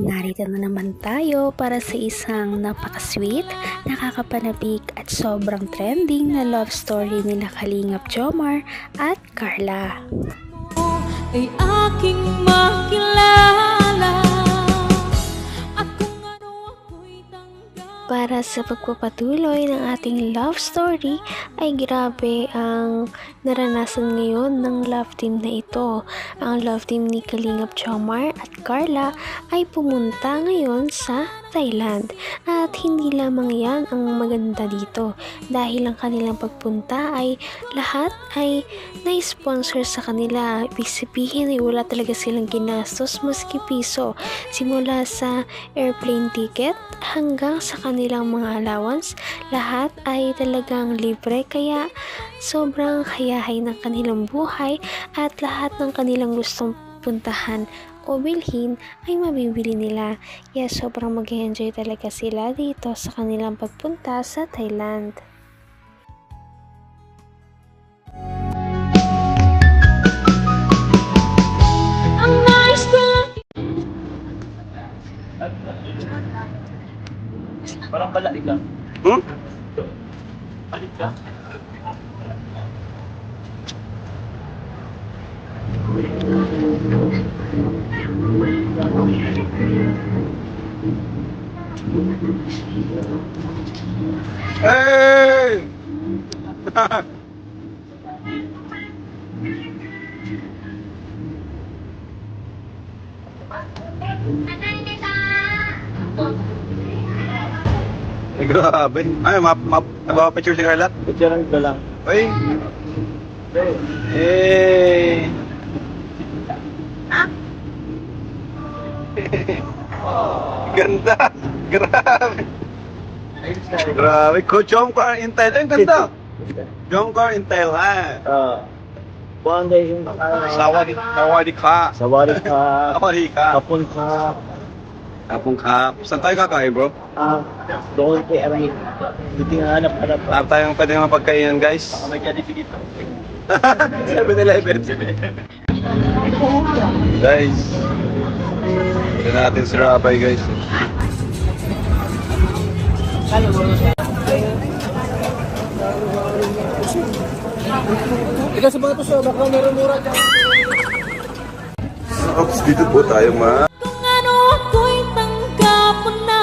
narito na naman tayo para sa isang napaka-sweet, nakakapanabik at sobrang trending na love story nila Kalingap Jomar at Carla. Ay aking makilala at kung ano ako'y tanggap. Para sa pagpapatuloy ng ating love story ay grabe ang naranasan ngayon ng love team na ito. Ang love team ni Kalingap Jomar at Carla ay pumunta ngayon sa Thailand. At hindi lamang yan ang maganda dito dahil ang kanilang pagpunta ay lahat ay na-sponsor sa kanila. Ibig sabihin ay wala talaga silang ginastos maski piso. Simula sa airplane ticket hanggang sa kanilang mga allowance, lahat ay talagang libre, kaya sobrang hayahay ng kanilang buhay at lahat ng kanilang gustong puntahan o bilhin ay mabibili nila. Kaya sobrang mag-enjoy talaga sila dito sa kanilang pagpunta sa Thailand. Ang nais ko lang Parang balik ka. Balik ka. Hey! Ay, grabe. Ay, nagpapapicture si Carla. Picturean ko lang. Uy! Hey! Ganda! Grabe! Grabe! Jomcar Intel. Ay, ganda! Jomcar Intel, ha? Foundation Sawadi ka. Sawari ka. Sawadi ka. Kapon ka. Kapong ka. Saan tayo kakain, bro? Doon kay Aray. Titinghanap ka na pa. Tama tayong pwede mga pagkainan, guys. Baka may kadipin dito. 7-Eleven. Guys. Ito natin si Rabay, guys. Ika sa mga to siya, baka meron mura dyan. Oops, dito po tayo, ma. kung ano ako'y tanggap mo na,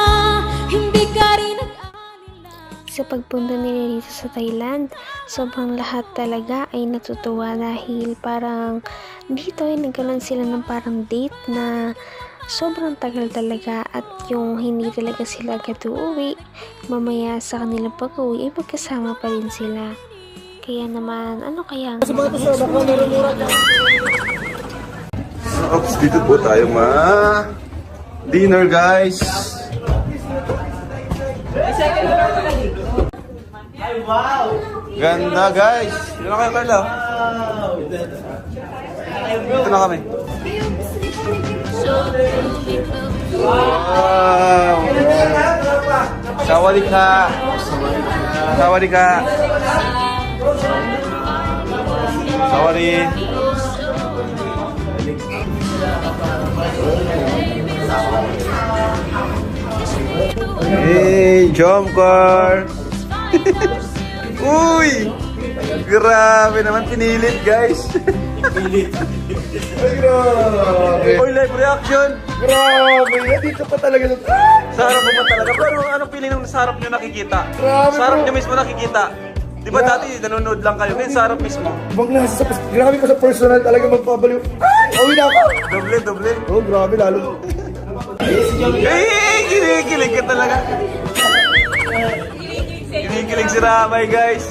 hindi ka rin nag-alala. Sa pagpunta nila dito sa Thailand, sobrang lahat talaga ay natutuwa dahil parang dito ay nagkaroon sila ng parang date na sobrang tagal talaga, at yung hindi talaga sila agad uuwi, mamaya sa kanilang pag-uwi ay magkasama pa rin sila. Kaya naman, ano kaya Sa mga to siya, baka meron mura dyan. Oops, dito po tayo, ma. Dinner, guys. Ganda, guys. Dito na kayo, Carla. Dito na kami. Wow! Sawadi ka. Sawadi ka. Sawadi. Hey, Jomcar. Uy! Grabe naman, pinilit, guys. Pinilit. Ay, grabe. Uy, live reaction. Grabe, dito pa talaga. Sa harap mo pa talaga. Pero anong feeling nung sa harap nyo nakikita? Grabe, Sa harap bro. nyo mismo nakikita. Di ba dati nanonood lang kayo? Ngayon sa harap mismo. Ibang klase sa grabe ka sa personal talaga magpabaliw. Ay! Uwi na ako! Doble, doble. Oh, grabe lalo. Ay, kinikilig ka talaga. Kinikilig si Ramay, guys.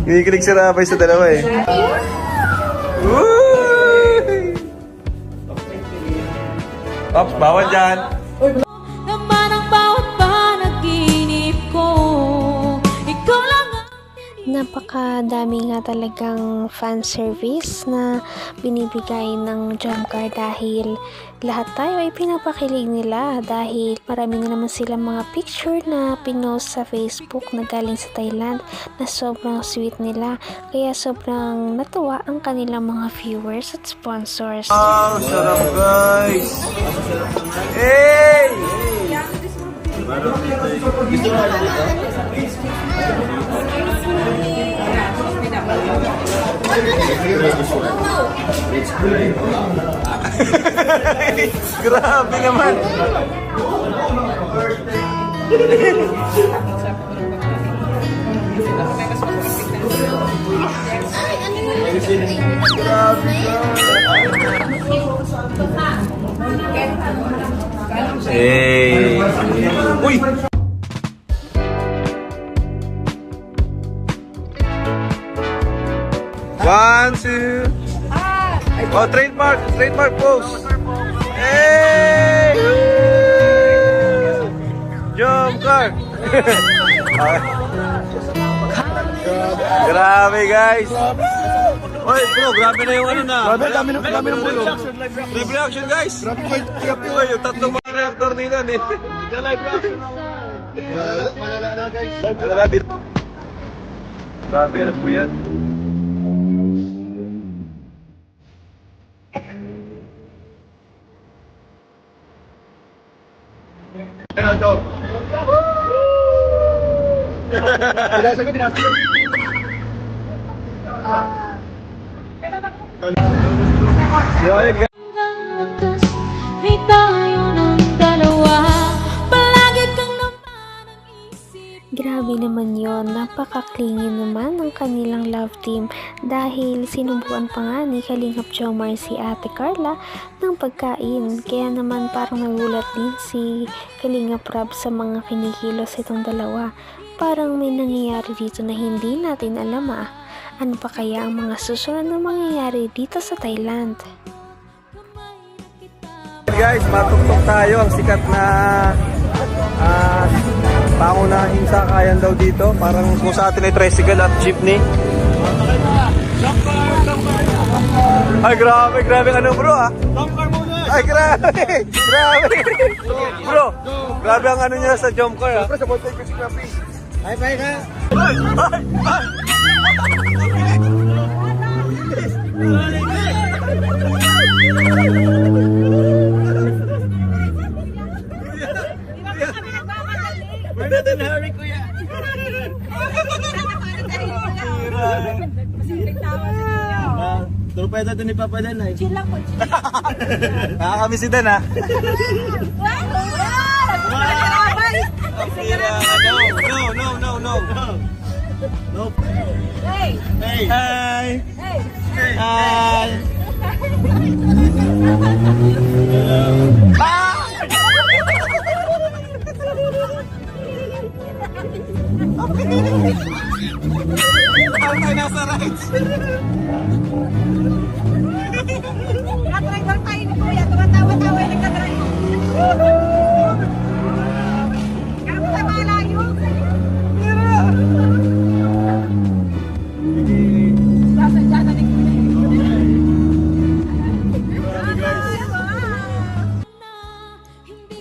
Kinikilig si Ramay sa dalawa eh. Uy! Ops, bawal dyan. Naman ang bawat panaginip ko, ikaw lang ang Napakadami nga talagang fan service na binibigay ng Jomcar dahil lahat tayo ay pinapakilig nila dahil marami na naman silang mga picture na pinost sa Facebook na galing sa Thailand na sobrang sweet nila, kaya sobrang natuwa ang kanilang mga viewers at sponsors. Wow, sarap guys! Hey! Grabe naman! Hey! Uy! One, two. Oh, trademark pose. Hey! Jomcar! Grabe guys! Oy bro, grabe na yung ano na. Grabe, dami ng bulong. Live reaction guys! Grabe ko yung Uy, yung tatlong mga reactor nila eh. Live reaction malala na guys. Malala dito. Grabe na po yan. Ayan, ito. Dinasagot. Wakas ay tayo ng dalawa. Palagi kang naman ang isip. Grabe naman yon, napaka-clingy naman ng kanilang love team dahil sinubukan pa nga ni Kalingap Jomar si Ate Carla ng pagkain. Kaya naman parang nagulat din si Kalingap Rob sa mga kinikilos itong dalawa. Parang may nangyayari dito na hindi natin alam ah. Ano pa kaya ang mga susunod na mangyayari dito sa Thailand? Guys, matuktok tayo ang sikat na pangunahing sakayan daw dito. Parang kung sa atin ay tricycle at jeepney. Ay grabe ano bro ah. Ay grabe. Bro, grabe ang ano niya sa Jomcar ah. Sa bote ko si Krapi. Ay, bye ka. We're not in a hurry, kuya. Tulog pa ito ni Papa Dan ay. Chill lang po. Nakakamiss si Dan ah. No. Hey! Hey. Hi. Hey! Hi. Ang tayo nasa rides. Nag-drive tayo ni Kuya. Tumatawa-tawa yung nagka-drive. Kaya mo tayo malayo. Sasadya na ni Kuya.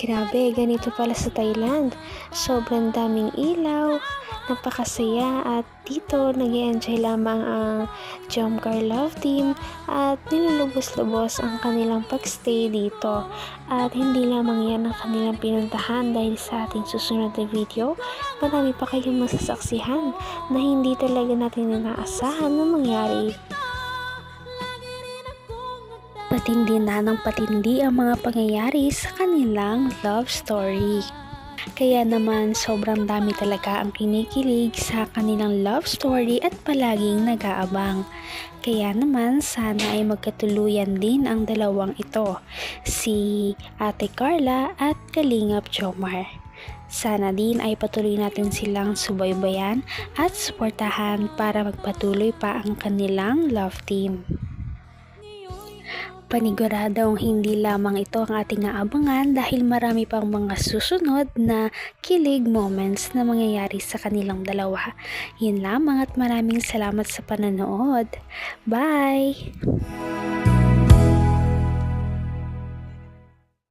Grabe, ganito pala sa Thailand. Sobrang daming ilaw, napakasaya at dito nag-i-enjoy lamang ang Jomcar Love Team at nilulubos-lubos ang kanilang pagstay dito. At hindi lamang yan ang kanilang pinuntahan dahil sa ating susunod na video, marami pa kayong masasaksihan na hindi talaga natin inaasahan na mangyari. Patindi na ng patindi ang mga pangyayari sa kanilang love story. Kaya naman sobrang dami talaga ang kinikilig sa kanilang love story at palaging nag-aabang. Kaya naman sana ay magkatuluyan din ang dalawang ito, si Ate Carla at Kalingap Jomar. Sana din ay patuloy natin silang subaybayan at suportahan para magpatuloy pa ang kanilang love team. Paniguradong hindi lamang ito ang ating aabangan dahil marami pang mga susunod na kilig moments na mangyayari sa kanilang dalawa. Yun lamang at maraming salamat sa pananood. Bye!